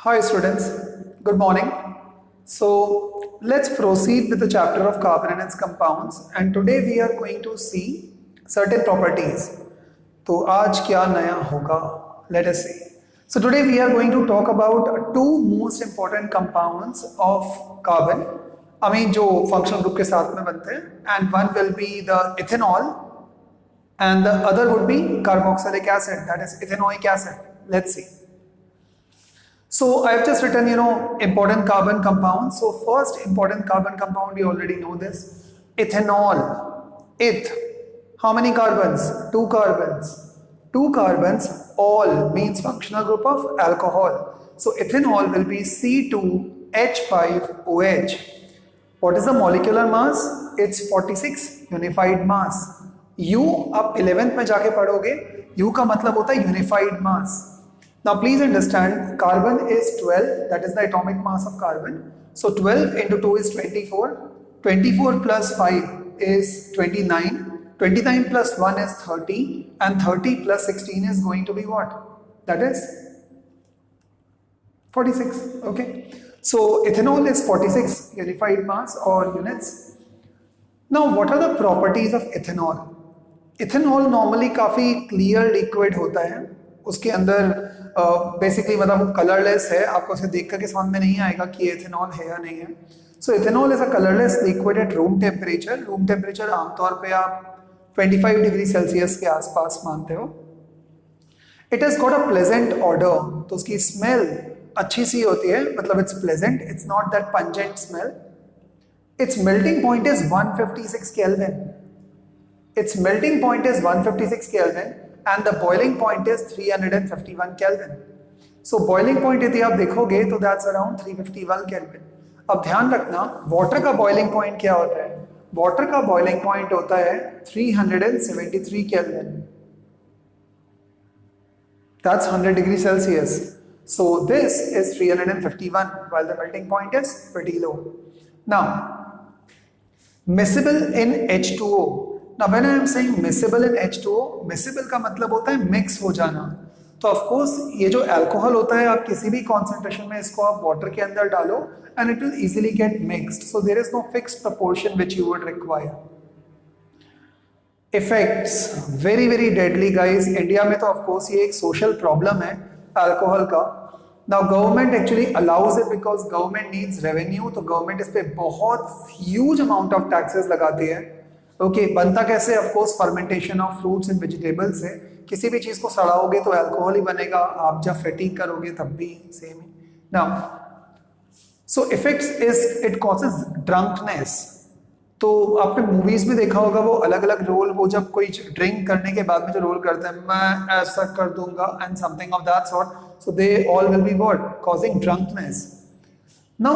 Hi students, good morning. So let's proceed with the chapter of carbon and its compounds, and today we are going to see certain properties. तो आज क्या नया होगा? Let us see. So today we are going to talk about two most important compounds of carbon. I mean जो functional group के साथ में बनते हैं, and one will be the ethanol and the other would be carboxylic acid, that is ethanoic acid. Let's see. So I have just written, important carbon compounds. So first important carbon compound, we already know this. Ethanol. Eth. How many carbons? Two carbons. Two carbons. All means functional group of alcohol. So ethanol will be C2H5OH. What is the molecular mass? It's 46 unified mass. U आप 11th में जाके पढ़ोगे. U का मतलब होता है unified mass. Now please understand, carbon is 12, that is the atomic mass of carbon. So 12 into 2 is 24, 24 plus 5 is 29, 29 plus 1 is 30, and 30 plus 16 is going to be what? That is 46, okay? So ethanol is 46 unified mass or units. Now what are the properties of ethanol? Ethanol normally काफ़ी clear liquid होता है, उसके अंदर basically मतलब colourless है, आपको उसे देख करके समझ में नहीं आएगा कि ये इथेनॉल है या नहीं है. So ethanol is a colourless liquid at room temperature. Room temperature आमतौर पे आप 25 डिग्री सेल्सियस के आसपास मानते हो. It has got a pleasant order, तो उसकी स्मेल अच्छी सी होती है, मतलब it's pleasant, it's not that pungent smell. It's melting point is 156 kelvin. Its melting point is 156 Kelvin and the boiling point is 351 Kelvin. So boiling point यदि आप देखोगे तो that's around 351 Kelvin. अब ध्यान रखना, water का boiling point क्या होता है? Water का boiling point होता है 373 Kelvin. That's 100 degrees Celsius. So this is 351 while the melting point is pretty low. Now, miscible in H2O. Now when I am saying miscible in H2O, miscible का मतलब होता है मिक्स हो जाना. तो ऑफ कोर्स ये जो अल्कोहल होता है, आप किसी भी कॉन्सेंट्रेशन में इसको आप वाटर के अंदर डालो and it will easily get mixed. So there is no fixed proportion which you would require. Effects very very deadly guys. India में तो ऑफ कोर्स ये एक सोशल प्रॉब्लम है अल्कोहल का. Now government actually allows it because government needs revenue. तो government इस पे बहुत ह्यूज अमाउंट ऑफ टैक्सेस लगाती है. ओके, बनता कैसे? Of course fermentation of fruits and vegetables है. किसी भी चीज को सड़ाओगे तो अल्कोहल ही बनेगा, आप जब फैटिग करोगे तब भी सेम ही. Now so effects is it causes drunkenness. तो आपने मूवीज में देखा होगा वो अलग अलग रोल, वो जब कोई ड्रिंक करने के बाद में जो रोल करते हैं, मैं ऐसा कर दूंगा and something of that sort. So they all will be what? Causing drunkenness. Now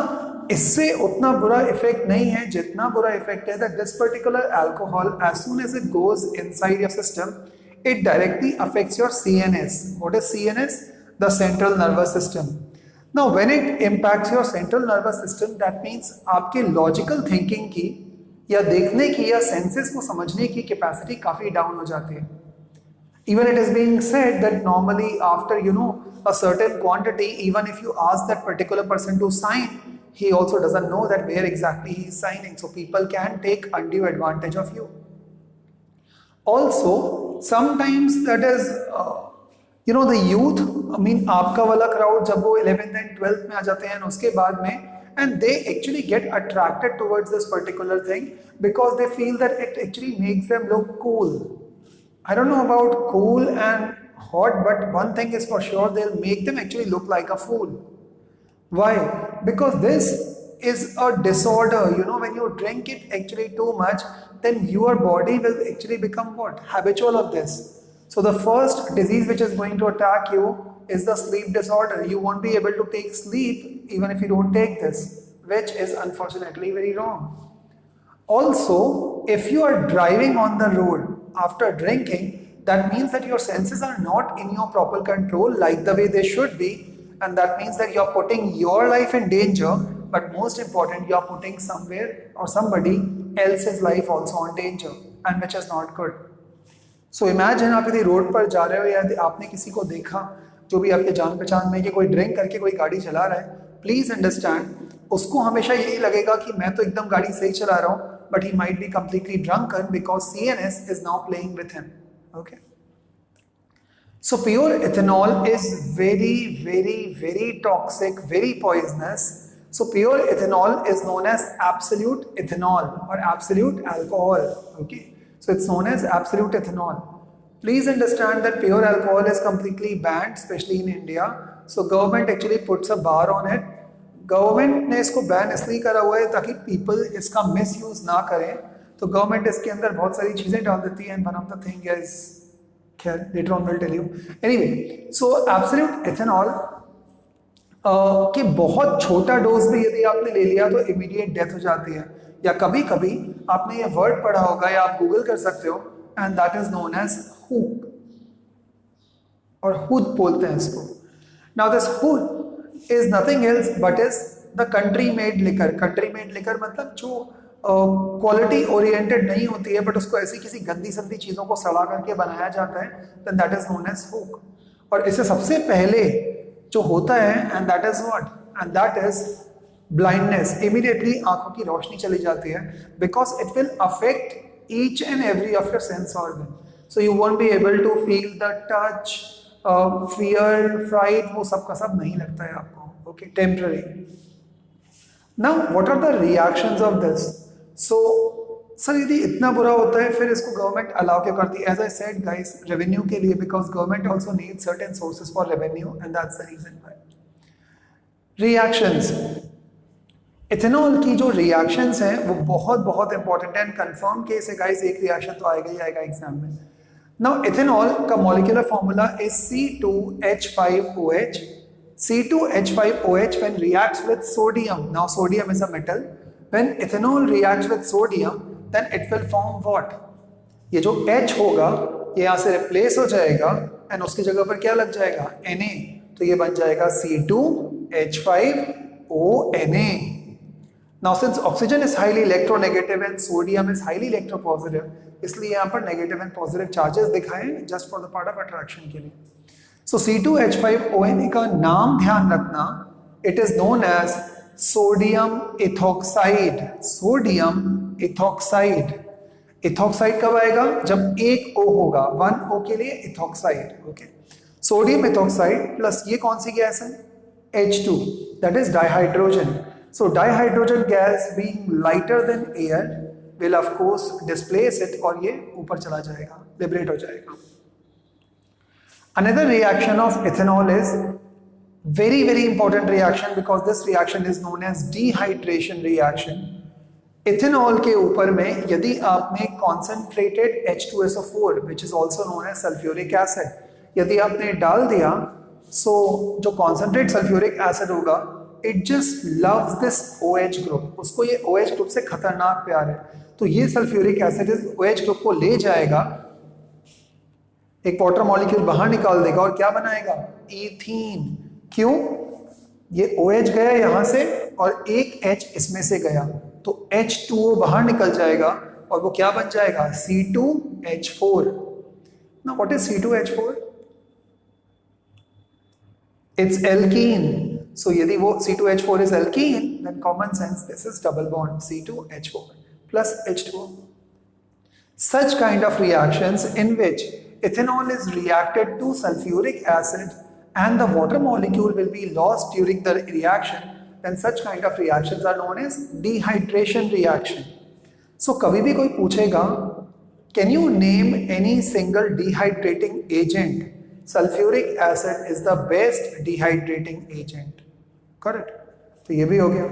इससे उतना बुरा इफेक्ट नहीं है जितना बुरा इफेक्ट है that this particular alcohol as soon as it goes inside your system it directly affects your CNS. What is CNS? The central nervous system. Now when it impacts your central nervous system, that means आपके logical thinking की या देखने की या senses को समझने की capacity काफी डाउन हो जाती है. Even it is being said that normally after a certain quantity, even if you ask that particular person to sign, he also doesn't know that where exactly he is signing. So people can take undue advantage of you. Also, sometimes that is, the youth, I mean, आपका वाला crowd जब वो 11th and 12th में आ जाते हैं उसके बाद में, and they actually get attracted towards this particular thing because they feel that it actually makes them look cool. I don't know about cool and hot, but one thing is for sure, they'll make them actually look like a fool. Why? Because this is a disorder. When you drink it actually too much, then your body will actually become what? Habitual of this. So the first disease which is going to attack you is the sleep disorder. You won't be able to take sleep even if you don't take this, which is unfortunately very wrong. Also, if you are driving on the road after drinking, that means that your senses are not in your proper control like the way they should be, and that means that you're putting your life in danger, but most important, you're putting somewhere or somebody else's life also on danger, and which is not good. So imagine आप यदि road पर जा रहे हो या यदि आपने किसी को देखा जो भी आपके जान पहचान में कि कोई ड्रिंक करके कोई गाड़ी चला रहा है, प्लीज अंडरस्टैंड उसको हमेशा यही लगेगा कि मैं तो एकदम गाड़ी सही चला रहा हूँ, but he might be completely drunken because CNS is now playing with him. Okay, so pure ethanol is very toxic, very poisonous. So pure ethanol is known as absolute ethanol or absolute alcohol. Okay, so it's known as absolute ethanol. Please understand that pure alcohol is completely banned, especially in India. So government actually puts a bar on it. Government ने इसको ban इसलिए करा हुआ है ताकि people इसका miss use ना करें. तो गवर्नमेंट इसके अंदर बहुत सारी चीजें डाल देती है, and one of the thing is, खैर later on will tell you. Anyway, so absolute ethanol के बहुत छोटा डोज भी यदि आपने ले लिया तो इमीडिएट डेथ हो जाती है. या कभी कभी आपने ये वर्ड पढ़ा होगा या आप गूगल कर सकते हो, and that is known as hook, और हुड बोलते हैं इसको. Now this hood is nothing else but is the country made liquor. country made liquor मतलब जो क्वालिटी ओरिएंटेड नहीं होती है, बट उसको ऐसी किसी गंदी संदी चीज़ों को सड़ा करके बनाया जाता है, then that is known as hook. और इससे सबसे पहले जो होता है, and that is what, and that is blindness. immediately आंखों की रोशनी चली जाती है, because it will affect each and every of your sense organ. So you won't be able to feel the touch, fear, fright, वो सब का सब नहीं लगता है आपको. Okay, temporary. Now, what are the reactions of this? So, sir यदि इतना बुरा होता है फिर इसको गवर्नमेंट अलाउ क्यों करती है? As I said guys, revenue के लिए, because government also needs certain sources for revenue, and that's the reason why. Reactions. Ethanol की जो रिएक्शंस हैं वो बहुत इंपॉर्टेंट है, एंड कंफर्म केस है गाइस, एक रिएक्शन तो आएगा ही आएगा एग्जाम में. नाउ इथेनॉल का molecular formula is C2H5OH. C2H5OH when reacts with sodium. Now sodium is a metal. When ethanol reacts with sodium, then it will form what? ये जो H होगा ये यहाँ से रिप्लेस हो जाएगा, एंड उसकी जगह पर क्या लग जाएगा? Na. तो ये बन जाएगा C2H5ONA. Now since oxygen is highly electronegative and sodium is highly electropositive, इसलिए यहाँ पर नेगेटिव एंड पॉजिटिव चार्जेस दिखाएं just for the part of attraction के लिए. सो C2H5ONA का नाम ध्यान रखना, it is known as sodium ethoxide. Sodium ethoxide. Ethoxide कब आएगा? जब एक O होगा, 1 O के लिए ethoxide. Okay, sodium ethoxide plus ये कौन सी गैस है? H2, that is dihydrogen. So dihydrogen gas being lighter than air will of course displace it, और ये ऊपर चला जाएगा, liberate हो जाएगा. Another reaction of ethanol is very important reaction, because this reaction is known as dehydration reaction. Ethanol के ऊपर में यदि आपने concentrated H2SO4 which is also known as sulfuric acid यदि आपने डाल दिया, so जो concentrate sulfuric acid होगा, it just loves this OH group. उसको ये OH ग्रुप से खतरनाक प्यार है. तो ये सल्फ्यूरिक एसिड इस OH ग्रुप को ले जाएगा, एक वाटर मॉलिक्यूल बाहर निकाल देगा, और क्या बनाएगा? ईथीन. क्यों? ये OH गया यहाँ से और एक H इसमें से गया, तो H2O बाहर निकल जाएगा, और वो क्या बन जाएगा? C2H4. Now what is C2H4? It's alkene. So यदि वो C2H4 is alkene, then common sense this is double bond C2H4 plus H2O. Such kind of reactions in which ethanol is reacted to sulfuric acid and the water molecule will be lost during the reaction, then such kind of reactions are known as dehydration reaction. So कभी भी कोई पूछेगा, can you name any single dehydrating agent? Sulfuric acid is the best dehydrating agent. Correct? तो ये भी हो गया.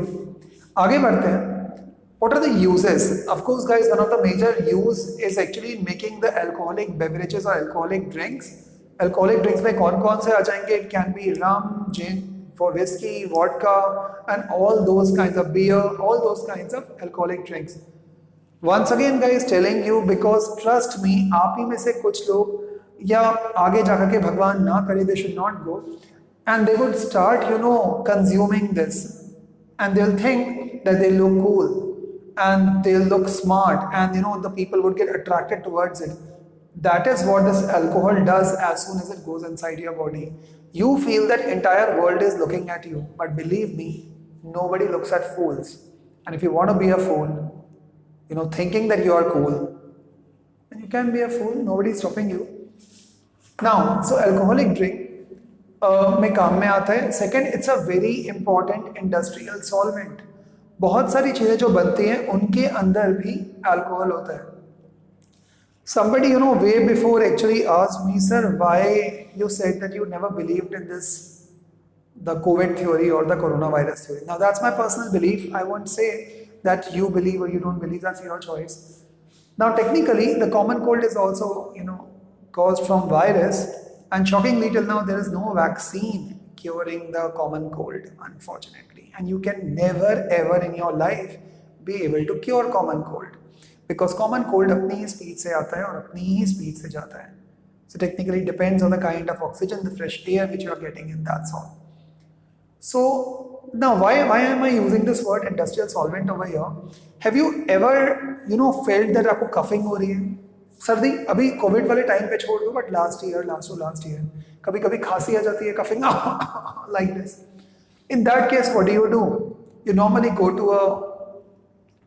आगे बढ़ते हैं. What are the uses? Of course, guys, one of the major use is actually making the alcoholic beverages or alcoholic drinks. Alcoholic drinks में कौन-कौन से आ जाएंगे? It can be rum, gin, for whiskey, vodka, and all those kinds of beer, all those kinds of alcoholic drinks. Once again, guys, telling you because trust me, आप ही में से कुछ लोग या आगे जाकर के भगवान ना करे, they should not go. And they would start, consuming this, and they'll think that they look cool and they'll look smart, and the people would get attracted towards it. That is what this alcohol does as soon as it goes inside your body. You feel that entire world is looking at you, but believe me, nobody looks at fools. And if you want to be a fool, thinking that you are cool, then you can be a fool. Nobody is stopping you. Now, so alcoholic drink में काम में आता है. Second, it's a very important industrial solvent. बहुत सारी चीजें जो बनती हैं उनके अंदर भी अल्कोहल होता है. Somebody, way before actually asked me, sir, why you said that you never believed in this, the COVID theory or the coronavirus theory. Now, that's my personal belief. I won't say that you believe or you don't believe. That's your choice. Now, technically, the common cold is also, caused from virus. And shockingly, till now, there is no vaccine curing the common cold, unfortunately. And you can never, ever in your life be able to cure common cold. Because common cold अपनी ही speed से आता है और अपनी ही speed से जाता है. So technically it depends on the kind of oxygen, the fresh air which you are getting in, that's all. So now why am I using this word industrial solvent over here? Have you ever felt that आपको coughing हो रही है? सर्दी अभी Covid वाले time पे छोड़ दो, बट लास्ट ईयर कभी कभी खांसी आ जाती है, coughing like this. In that case, what do? You normally go to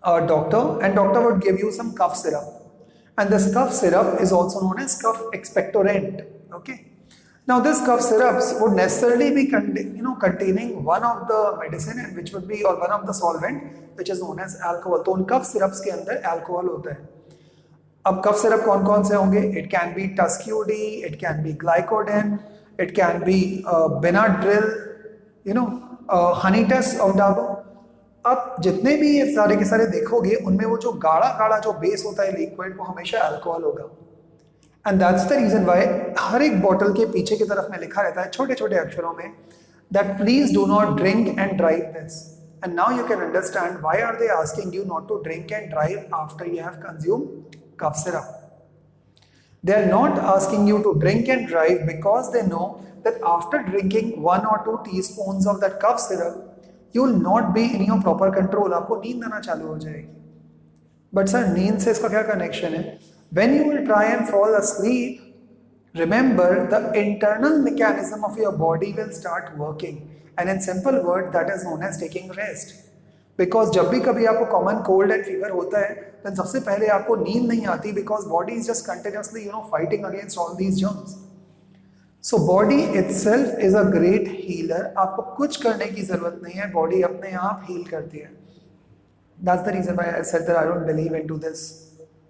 a doctor, and doctor would give you some cough syrup, and this cough syrup is also known as cough expectorant. Okay, now this cough syrups would necessarily be containing one of the medicine, and which would be or one of the solvent which is known as alcohol. तो उन cough syrups के अंदर alcohol होता है. अब cough syrup कौन कौन से होंगे? It can be Tuscudi, it can be Glycodin, it can be Benadryl, Honitus of Dago. अब जितने भी ये सारे के सारे देखोगे, उनमें वो जो गाढ़ा जो बेस होता है लिक्विड, वो हमेशा अल्कोहल होगा. And that's the reason why हर एक बॉटल के पीछे की तरफ में लिखा रहता है छोटे छोटे अक्षरों में that please do not drink and drive this. And now you can understand why are they asking you not to drink and drive after you have consumed cough syrup. They are not asking you to drink and drive because they know that after drinking 1 or 2 teaspoons of that cough syrup, you will not be in your proper control. आपको नींद आना चालू हो जाएगी. But sir, नींद से इसका क्या connection है? When you will try and fall asleep, remember the internal mechanism of your body will start working. And in simple word, that is known as taking rest. Because जब भी कभी आपको common cold and fever होता है, then सबसे पहले आपको नींद नहीं आती because body is just continuously, fighting against all these germs. So body itself is a great healer. आपको कुछ करने की जरूरत नहीं है, body अपने आप heal करती है. That's the reason why I said that I don't believe into this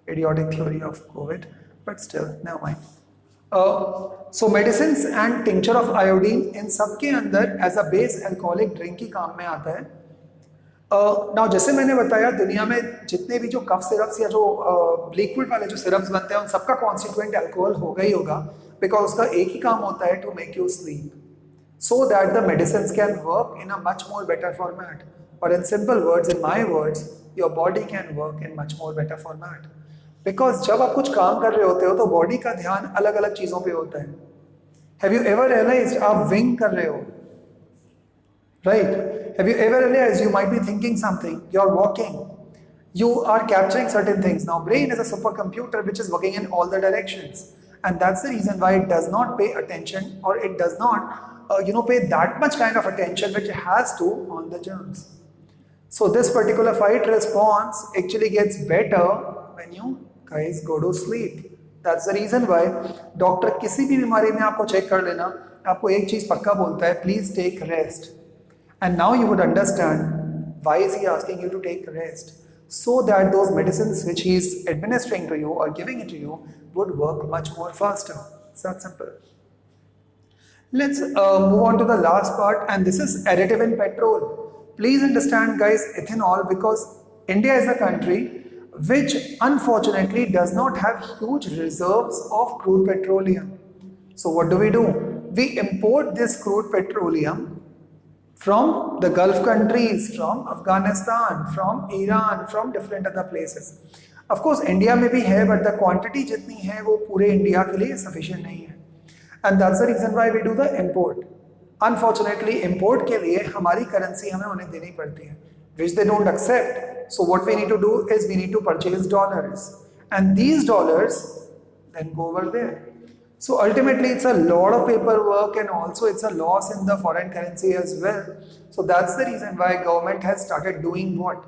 idiotic theory of COVID. But still, never mind. So medicines and tincture of iodine इन सब के अंदर as a base alcoholic drink ही काम में आता है. Now जैसे मैंने बताया, दुनिया में जितने भी जो कफ सिरप्स या जो लिक्विड वाले जो सिरप्स बनते हैं, उन सबका कॉन्स्टिट्यूएंट अल्कोहल होगा ही होगा, बिकॉज उसका एक ही काम होता है to make you sleep so that the medicine can work in a much more better format. और in simple words, in my words, your body can work in much more better format. Because जब आप कुछ काम कर रहे होते हो तो बॉडी का ध्यान अलग अलग चीज़ों पे होता है. हैव यू एवर रियलाइज्ड आप विंग कर रहे हो, right? Have you ever realized you might be thinking something, you're walking, you are capturing certain things. Now brain is a supercomputer which is working in all the directions, and that's the reason why it does not pay attention, or it does not pay that much kind of attention which it has to on the germs. So this particular fight response actually gets better when you guys go to sleep. That's the reason why doctor किसी भी बीमारी में आपको check कर लेना, आपको एक चीज पक्का बोलता है, please take rest. And now you would understand why is he asking you to take rest, so that those medicines which he is administering to you or giving it to you would work much more faster. It's that simple. Let's move on to the last part, and this is additive in petrol. Please understand guys, ethanol, because India is a country which unfortunately does not have huge reserves of crude petroleum. So what do? We import this crude petroleum from the Gulf countries, from Afghanistan, from Iran, from different other places. Of course, India में भी है, but the quantity जितनी है वो पूरे India के लिए sufficient नहीं है. And that's the reason why we do the import. Unfortunately, import के लिए हमारी currency हमें उन्हें देनी पड़ती है, which they don't accept. So what we need to do is we need to purchase dollars, and these dollars then go over there. So ultimately, it's a lot of paperwork and also it's a loss in the foreign currency as well. So that's the reason why government has started doing what?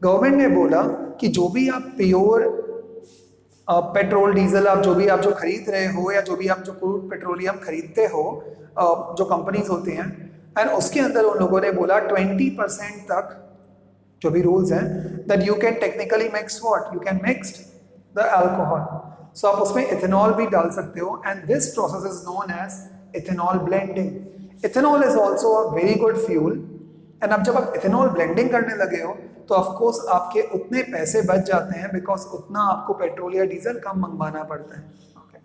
Government ने बोला कि जो भी आप pure petrol diesel आप जो खरीद रहे हो या जो भी आप जो क्रूड पेट्रोलियम खरीदते हो जो कंपनीज होती हैं एंड उसके अंदर उन लोगों ने बोला 20% तक जो भी रूल्स हैं that you can technically mix what you can mix the alcohol so आप उसमें इथेनॉल भी डाल सकते हो and this process is known as ethanol blending ethanol is also a very good fuel and अब जब आप इथेनॉल ब्लेंडिंग करने लगे हो तो ऑफ कोर्स आपके उतने पैसे बच जाते हैं बिकॉज उतना आपको पेट्रोल या डीजल कम मंगवाना पड़ता है okay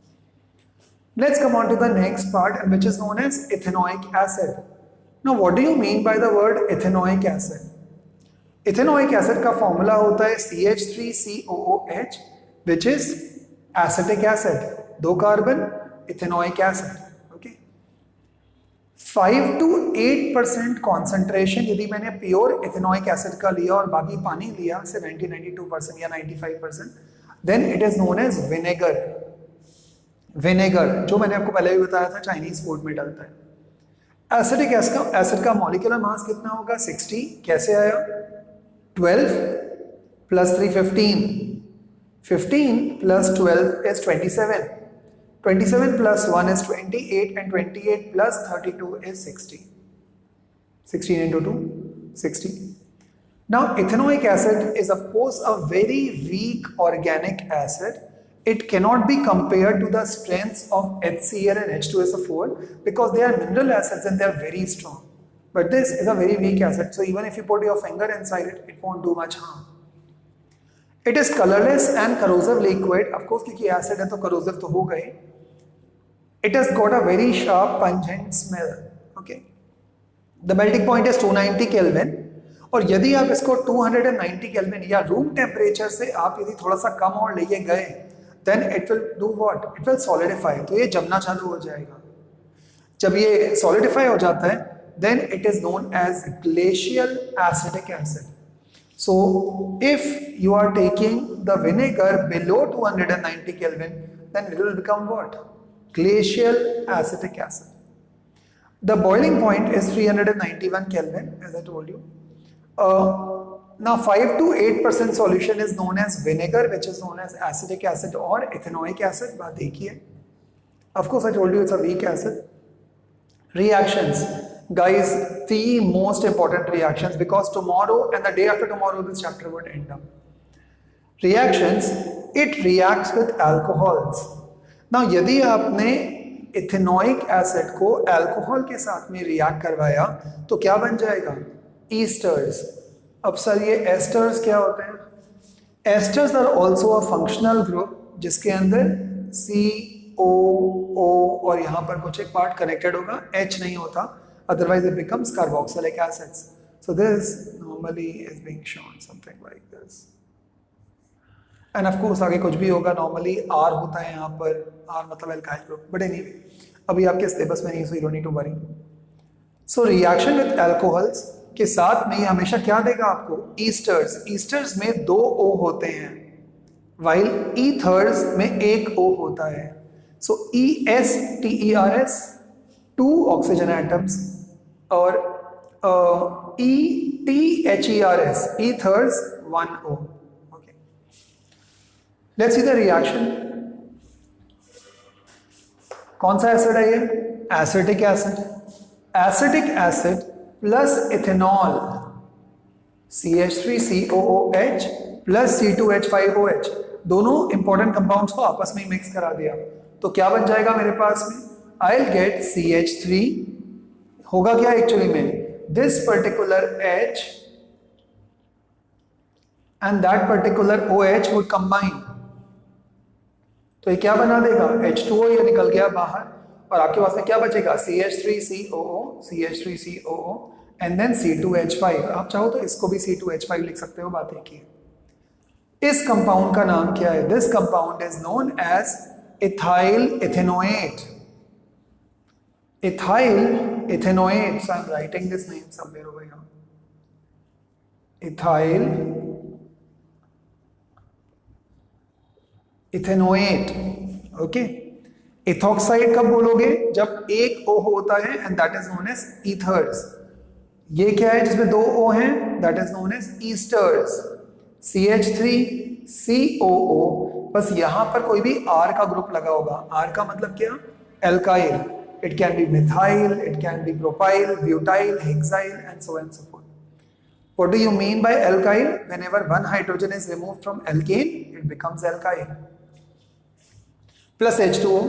let's come on to the next part which is known as ethanoic acid now what do you mean by the word ethanoic acid ethanoic acid का फॉर्मूला होता है CH3COOH which is acetic acid 2 carbon ethanoic acid 5 to 8% concentration यदि मैंने pure ethanoic acid का लिया और बाकी पानी लिया से 92% या 95% then it is known as vinegar vinegar जो मैंने आपको पहले भी बताया था चाइनीज फूड में डलता है एसिडिक एसिड का मॉलिक्यूलर मास कितना होगा 60 कैसे आया 12 plus 3 15 plus 12 is 27 27 plus 1 is 28 and 28 plus 32 is 60. 16 into 2, 60. Now ethanoic acid is of course a very weak organic acid. It cannot be compared to the strengths of HCl and H2SO4 because they are mineral acids and they are very strong. But this is a very weak acid. So even if you put your finger inside it, it won't do much harm. It is colorless and corrosive liquid. Of course क्योंकि acid है तो corrosive तो हो गए. It has got a very sharp pungent smell. Okay. The melting point is 290 Kelvin. और यदि आप इसको 290 Kelvin या रूम टेम्परेचर से आप यदि थोड़ा सा कम और लेके गए, then it will do what? It will solidify. तो ये जमना चालू हो जाएगा. जब ये solidify हो जाता है, then it is known as glacial acetic acid. So if you are taking the vinegar below 290 Kelvin, then it will become what? Glacial acetic acid. The boiling point is 391 Kelvin, as I told you. Now 5 to 8% solution is known as vinegar, which is known as acetic acid or ethanoic acid. बात एक ही है. Of course, I told you it's a weak acid. Reactions, guys, the most important reactions because tomorrow and the day after tomorrow this chapter would end up. Reactions, it reacts with alcohols. Now, यदि आपने ethanoic acid को alcohol के साथ में react करवाया तो क्या बन जाएगा ईस्टर्स अब सर ये एस्टर्स क्या होते हैं esters are also a functional group जिसके अंदर COO और यहाँ पर कुछ एक पार्ट कनेक्टेड होगा H नहीं होता otherwise it becomes carboxylic acids so this normally is being shown something like this end of course आगे कुछ भी होगा नॉर्मली R होता है यहाँ पर R मतलब एल्काइल ग्रुप बट एनीवे अभी आपके सिलेबस में नहीं so you don't need to worry so reaction with alcohols के साथ में हमेशा क्या देगा आपको ईस्टर्स में 2 O होते हैं वाइल ईथर्स में 1 O होता है सो ESTERS 2 ऑक्सीजन एटम्स और ETHERS ethers 1 O Let's see the reaction. कौन सा एसिड है ये acetic acid plus ethanol CH3COOH plus C2H5OH दोनों इंपॉर्टेंट कंपाउंड्स को आपस में मिक्स करा दिया तो क्या बन जाएगा मेरे पास में I'll get CH3 होगा क्या एक्चुअली में this particular H and that particular OH would combine तो ये क्या बना देगा H2O ये निकल गया बाहर और आपके पास में क्या बचेगा CH3COO एंड देन C2H5 आप चाहो तो इसको भी C2H5 लिख सकते हो बात एक ही इस कंपाउंड का नाम क्या है this compound is known as ethyl ethanoate so I'm writing this name somewhere over here ethyl ethanoate okay ethoxide कब बोलोगे? जब एक O होता है and that is known as ethers. ये क्या है जिसमें दो O हैं? That is known as esters. CH3COO, बस यहां पर कोई भी R का ग्रुप लगा होगा। R का मतलब क्या? Alkyl. It can be methyl, it can be propyl, butyl, hexyl and so and so fourth. What do you mean by alkyl? Whenever one hydrogen is removed from alkane, it becomes alkyl. Plus H2O.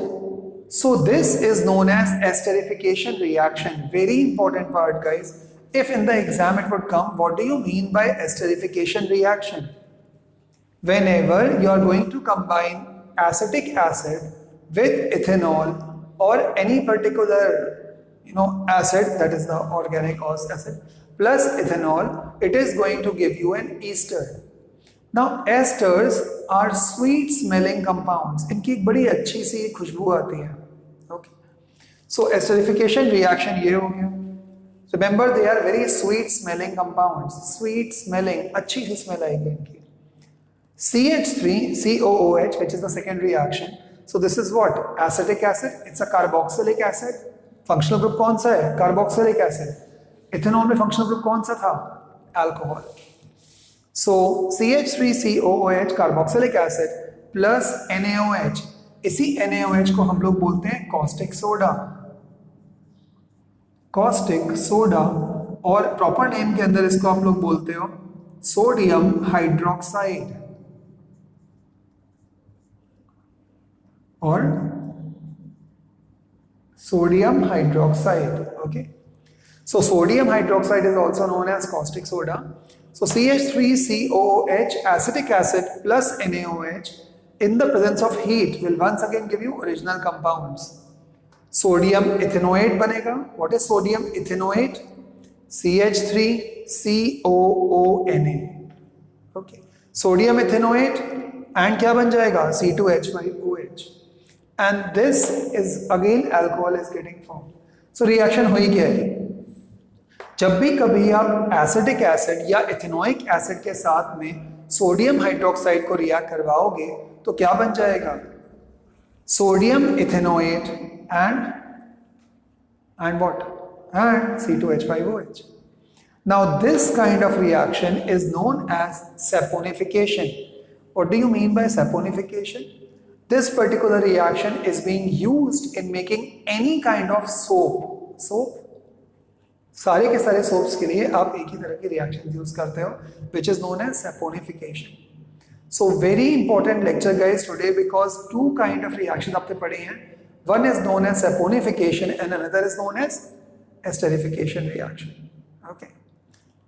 So this is known as esterification reaction. Very important part, guys. If in the exam it would come, what do you mean by esterification reaction? Whenever you are going to combine acetic acid with ethanol or any particular acid, that is the organic acid, plus ethanol, it is going to give you an ester. Now esters are sweet smelling compounds. इनकी एक बड़ी अच्छी सी खुशबू आती है. Okay, so esterification reaction ये हो गया. Remember they are very sweet smelling compounds. Sweet smelling, अच्छी सी smell आएगी इनकी. CH3COOH, which is the second reaction. So this is what? Acetic acid. It's a carboxylic acid. Functional group कौन सा है? Carboxylic acid. Ethanol में functional group कौन सा था? अल्कोहल. सो CH3COOH carboxylic acid plus NaOH. इसी NaOH को हम लोग बोलते हैं कॉस्टिक सोडा. कॉस्टिक सोडा, और प्रॉपर नेम के अंदर इसको हम लोग बोलते हो सोडियम हाइड्रोक्साइड और sodium hydroxide. Okay, so sodium hydroxide is also known as caustic soda. So CH3COOH, acetic acid plus NaOH in the presence of heat will once again give you original compounds. Sodium ethanoate बनेगा. What is sodium ethanoate? CH3COONA. Okay, sodium ethanoate and क्या बन जाएगा? C2H5OH. And this is again alcohol is getting formed. So reaction हुई क्या है? जब भी कभी आप एसिडिक एसिड या इथेनोइक एसिड के साथ में सोडियम हाइड्रोक्साइड को रिएक्ट करवाओगे तो क्या बन जाएगा? Sodium ethanoate and what? And C2H5OH. Now this kind of reaction is known as saponification. What do you mean by saponification? This particular reaction is being used in making any kind of soap. सारे के सारे soaps के लिए आप एक ही तरह की reaction use करते हो, which is known as saponification. So very important lecture guys today because two kind of reaction आपने पढ़े हैं. One is known as saponification and another is known as esterification reaction. Okay,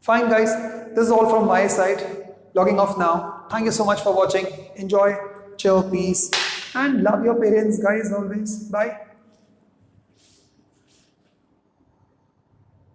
fine guys, this is all from my side. Logging off now. Thank you so much for watching. Enjoy, chill, peace and love your parents guys always. Bye.